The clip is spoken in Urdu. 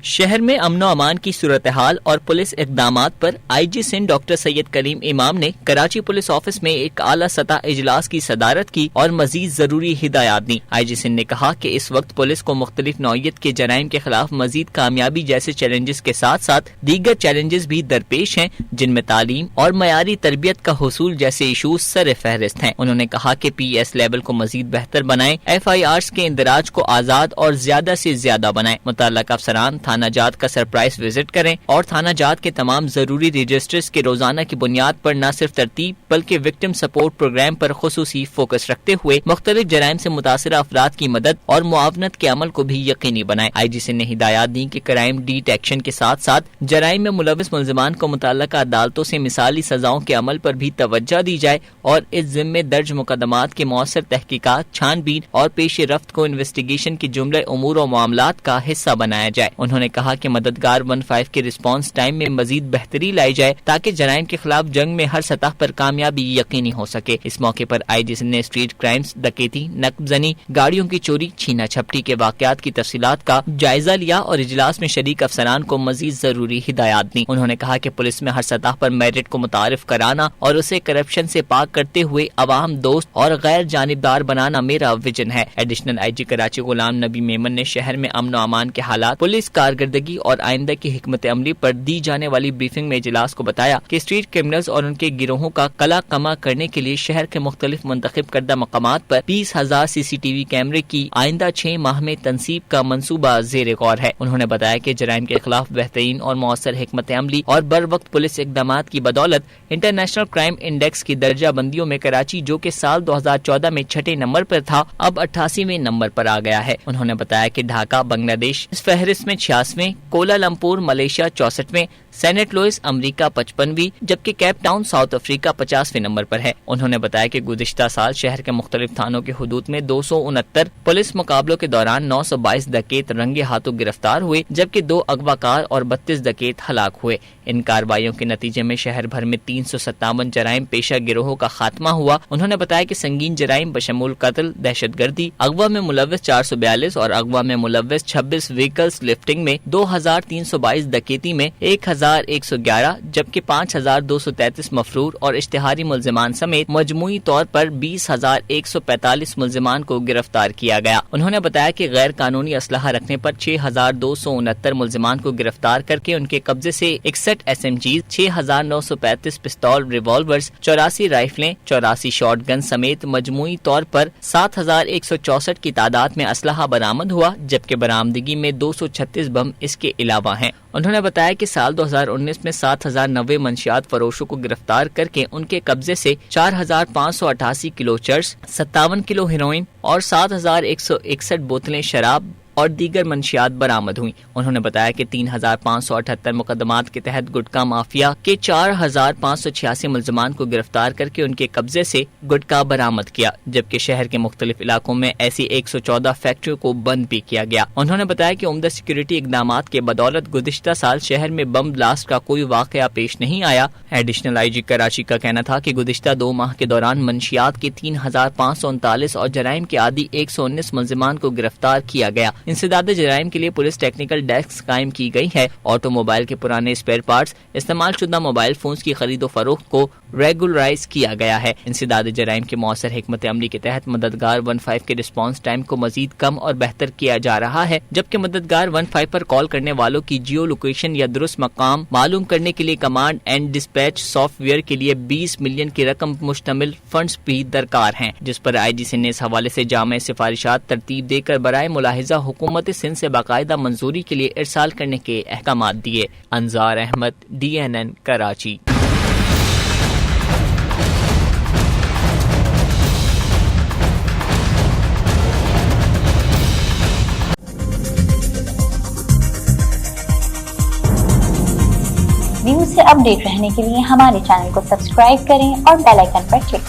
شہر میں امن و امان کی صورتحال اور پولیس اقدامات پر آئی جی سندھ ڈاکٹر سید کریم امام نے کراچی پولیس آفس میں ایک اعلیٰ سطح اجلاس کی صدارت کی اور مزید ضروری ہدایات دی۔ آئی جی سندھ نے کہا کہ اس وقت پولیس کو مختلف نوعیت کے جرائم کے خلاف مزید کامیابی جیسے چیلنجز کے ساتھ ساتھ دیگر چیلنجز بھی درپیش ہیں، جن میں تعلیم اور معیاری تربیت کا حصول جیسے ایشوز سر فہرست ہیں۔ انہوں نے کہا کہ پی ایس لیول کو مزید بہتر بنائیں، ایف آئی آرز کے اندراج کو آزاد اور زیادہ سے زیادہ بنائیں، متعلقہ افسران تھانہ جات کا سرپرائز وزٹ کریں اور تھانہ جات کے تمام ضروری رجسٹرز کے روزانہ کی بنیاد پر نہ صرف ترتیب بلکہ وکٹم سپورٹ پروگرام پر خصوصی فوکس رکھتے ہوئے مختلف جرائم سے متاثرہ افراد کی مدد اور معاونت کے عمل کو بھی یقینی بنائیں۔ آئی جی سندھ نے ہدایات دی کہ کرائم ڈیٹیکشن کے ساتھ ساتھ جرائم میں ملوث ملزمان کو متعلقہ عدالتوں سے مثالی سزاؤں کے عمل پر بھی توجہ دی جائے اور اس ضمن درج مقدمات کے مؤثر تحقیقات، چھان بین اور پیش رفت کو انویسٹیگیشن کے جملے امور و معاملات کا حصہ بنایا جائے۔ انہوں نے کہا کہ مددگار 15 کے رسپانس ٹائم میں مزید بہتری لائی جائے تاکہ جرائم کے خلاف جنگ میں ہر سطح پر کامیابی یقینی ہو سکے۔ اس موقع پر آئی جی سندھ نے اسٹریٹ کرائمز، ڈکیتی، نقب زنی، گاڑیوں کی چوری، چھینا جھپٹی کے واقعات کی تفصیلات کا جائزہ لیا اور اجلاس میں شریک افسران کو مزید ضروری ہدایات دی۔ انہوں نے کہا کہ پولیس میں ہر سطح پر میرٹ کو متعارف کرانا اور اسے کرپشن سے پاک کرتے ہوئے عوام دوست اور غیر جانبدار بنانا میرا ویژن ہے۔ ایڈیشنل آئی جی کراچی غلام نبی میمن نے شہر میں امن و امان کے حالات، پولیس کارکردگی اور آئندہ کی حکمت عملی پر دی جانے والی بریفنگ میں اجلاس کو بتایا کہ اسٹریٹ کرمنلز اور ان کے گروہوں کا کلا کما کرنے کے لیے شہر کے مختلف منتخب کردہ مقامات پر 20,000 سی سی ٹی وی کیمرے کی آئندہ 6 ماہ میں تنصیب کا منصوبہ زیر غور ہے۔ انہوں نے بتایا کہ جرائم کے خلاف بہترین اور مؤثر حکمت عملی اور بر وقت پولیس اقدامات کی بدولت انٹرنیشنل کرائم انڈیکس کی درجہ بندیوں میں کراچی، جو کہ سال 2014 میں 6 نمبر پر تھا، اب 88ویں نمبر پر آ گیا ہے۔ انہوں نے بتایا کہ ڈھاکہ بنگلہ دیش اس فہرست میں 86ویں، کوالالمپور ملیشیا 64ویں، سینٹ لوئس امریکہ 55ویں، جبکہ کیپ ٹاؤن ساؤتھ افریقہ 50ویں نمبر پر ہے۔ انہوں نے بتایا کہ گزشتہ سال شہر کے مختلف تھانوں کے حدود میں 269 پولیس مقابلوں کے دوران 922 ڈکیت رنگے ہاتھوں گرفتار ہوئے، جبکہ 2 اغوا کار اور 32 ڈکیت ہلاک ہوئے۔ ان کارروائیوں کے نتیجے میں شہر بھر میں 357 جرائم پیشہ گروہوں کا خاتمہ ہوا۔ انہوں نے بتایا کہ سنگین جرائم بشمول قتل، دہشت گردی، اغوا میں ملوث 442 اور اغوا میں ملوث 26 وہیکلز لفٹنگ میں، 2322 ڈکیتی میں 1111، جبکہ 5233 مفرور اور اشتہاری ملزمان سمیت مجموعی طور پر 20,145 ملزمان کو گرفتار کیا گیا۔ انہوں نے بتایا کہ غیر قانونی اسلحہ رکھنے پر 6,269 ملزمان کو گرفتار کر کے ان کے قبضے سے 61 ایس ایم جیز، 6,935 پستول ریوالورز، 84 رائفلیں، 84 شارٹ گن سمیت مجموعی طور پر 7,164 کی تعداد میں اسلحہ برآمد ہوا، جبکہ برآمدگی میں 236 بم اس کے علاوہ ہیں۔ انہوں نے بتایا کہ سال 2019 میں 7,090 منشیات فروشوں کو گرفتار کر کے ان کے قبضے سے 4,588 کلو چرس، 57 کلو ہیروئن اور 7,161 بوتلیں شراب اور دیگر منشیات برآمد ہوئی۔ انہوں نے بتایا کہ 3,578 مقدمات کے تحت گٹکا مافیا کے 4,586 ملزمان کو گرفتار کر کے ان کے قبضے سے گٹکا برآمد کیا، جبکہ شہر کے مختلف علاقوں میں ایسی 114 فیکٹریوں کو بند بھی کیا گیا۔ انہوں نے بتایا کہ عمدہ سیکورٹی اقدامات کے بدولت گزشتہ سال شہر میں بم بلاسٹ کا کوئی واقعہ پیش نہیں آیا۔ ایڈیشنل آئی جی کراچی کا کہنا تھا کہ گزشتہ 2 ماہ کے دوران منشیات کے 3,539 اور جرائم کے عادی 119 ملزمان کو گرفتار کیا گیا۔ انسداد جرائم کے لیے پولیس ٹیکنیکل ڈیسک قائم کی گئی ہے۔ آٹو موبائل کے پرانے اسپیئر پارٹس، استعمال شدہ موبائل فونز کی خرید و فروخت کو ریگولرائز کیا گیا ہے۔ انسداد جرائم کے مؤثر حکمت عملی کے تحت مددگار 15 کے رسپانس ٹائم کو مزید کم اور بہتر کیا جا رہا ہے، جبکہ مددگار 15 پر کال کرنے والوں کی جیو لوکیشن یا درست مقام معلوم کرنے کے لیے command and dispatch soft where کے لیے 20 ملین کی رقم مشتمل فنڈز بھی درکار ہیں، جس پر آئی جی سندھ نے اس حوالے سے جامع سفارشات ترتیب دے کر برائے ملاحظہ حکومت سندھ سے باقاعدہ منظوری کے لیے ارسال کرنے کے احکامات دیے۔ انظار احمد، DNN کراچی۔ نیوز سے اپ ڈیٹ رہنے کے لیے ہمارے چینل کو سبسکرائب کریں اور بیل آئیکن پر کلک کریں۔